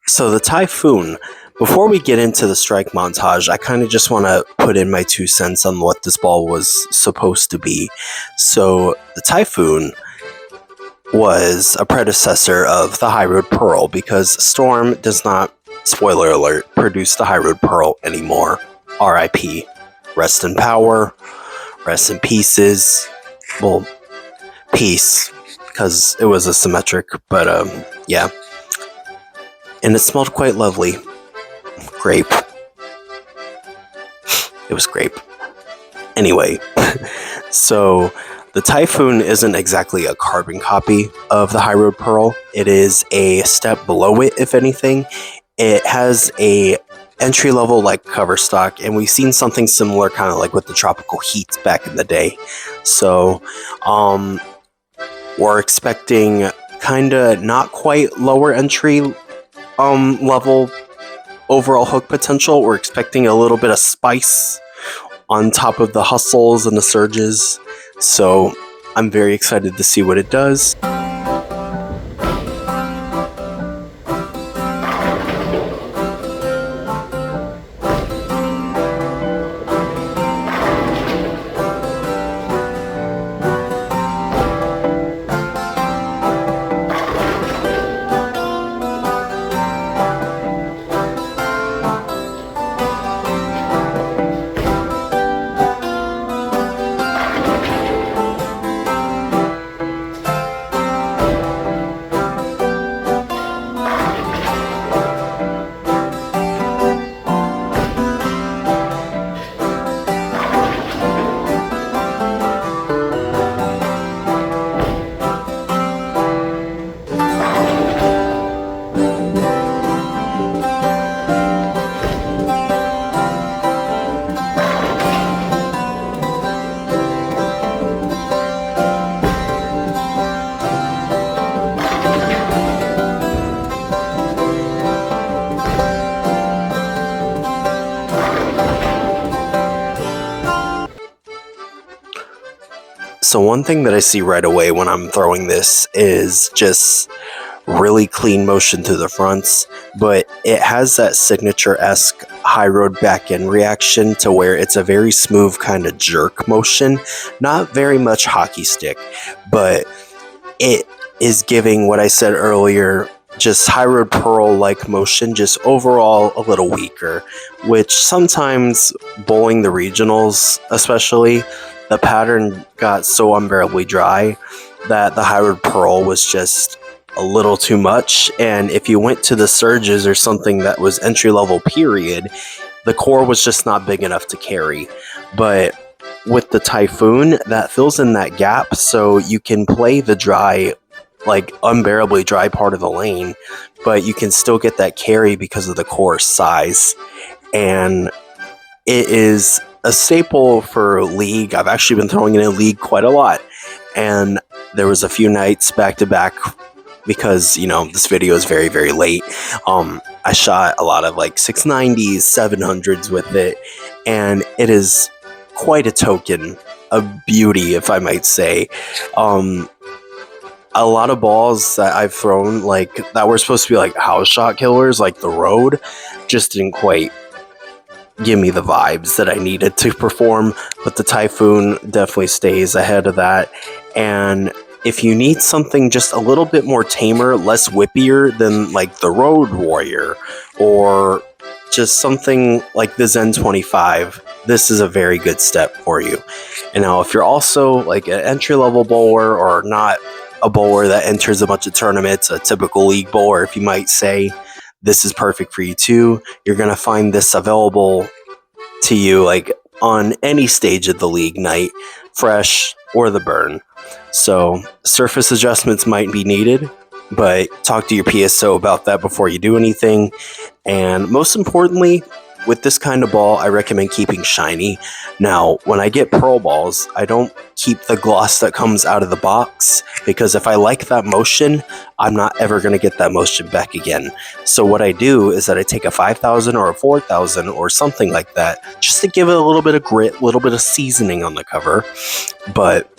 So the Typhoon, before we get into the strike montage, I kind of just want to put in my 2 cents on what this ball was supposed to be. So the Typhoon was a predecessor of the Hyroad Pearl because Storm does not, spoiler alert, produce the Hyroad Pearl anymore. RIP. Rest in power. Rest in pieces. Well, peace, because it was asymmetric, but yeah. And it smelled quite lovely. Grape. It was grape. Anyway, so the Typhoon isn't exactly a carbon copy of the Hyroad Pearl. It is a step below it, if anything. It has a entry-level like cover stock, and we've seen something similar kind of like with the Tropical Heat back in the day. So we're expecting kind of not quite lower entry level overall hook potential. We're expecting a little bit of spice on top of the hustles and the surges. So I'm very excited to see what it does. So one thing that I see right away when I'm throwing this is just really clean motion to the fronts, but it has that signature-esque Hyroad back-end reaction to where it's a very smooth kind of jerk motion, not very much hockey stick, but it is giving what I said earlier, just Hyroad Pearl-like motion, just overall a little weaker, which sometimes bowling the regionals especially, the pattern got so unbearably dry that the Hyroad Pearl was just a little too much, and if you went to the surges or something that was entry level period, the core was just not big enough to carry. But with the Typhoon, that fills in that gap, so you can play the dry, like unbearably dry part of the lane, but you can still get that carry because of the core size. And it is a staple for League. I've actually been throwing it in League quite a lot, and there was a few nights back to back because, you know, this video is very, very late. I shot a lot of like 690s, 700s with it, and it is quite a token of beauty, if I might say. A lot of balls that I've thrown, like, that were supposed to be like house shot killers, like the Road, just didn't quite give me the vibes that I needed to perform, but the Typhoon definitely stays ahead of that. And if you need something just a little bit more tamer, less whippier than like the Road Warrior, or just something like the Zen 25, this is a very good step for you. And now if you're also like an entry-level bowler, or not a bowler that enters a bunch of tournaments, a typical League bowler, if you might say, this is perfect for you too. You're going to find this available to you like on any stage of the League night, fresh or the burn. So surface adjustments might be needed, but talk to your PSO about that before you do anything. And most importantly, with this kind of ball, I recommend keeping shiny. Now, when I get pearl balls, I don't keep the gloss that comes out of the box, because if I like that motion, I'm not ever going to get that motion back again. So what I do is that I take a 5,000 or a 4,000 or something like that, just to give it a little bit of grit, a little bit of seasoning on the cover, but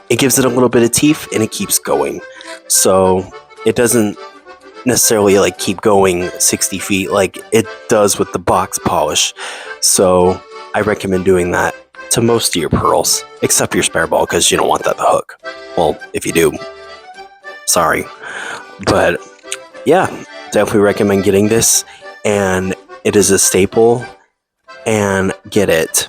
it gives it a little bit of teeth and it keeps going. So it doesn't necessarily like keep going 60 feet like it does with the box polish. So I recommend doing that to most of your pearls, except your spare ball, because you don't want that to hook. Well, if you do, sorry. But yeah, definitely recommend getting this, and it is a staple, and get it.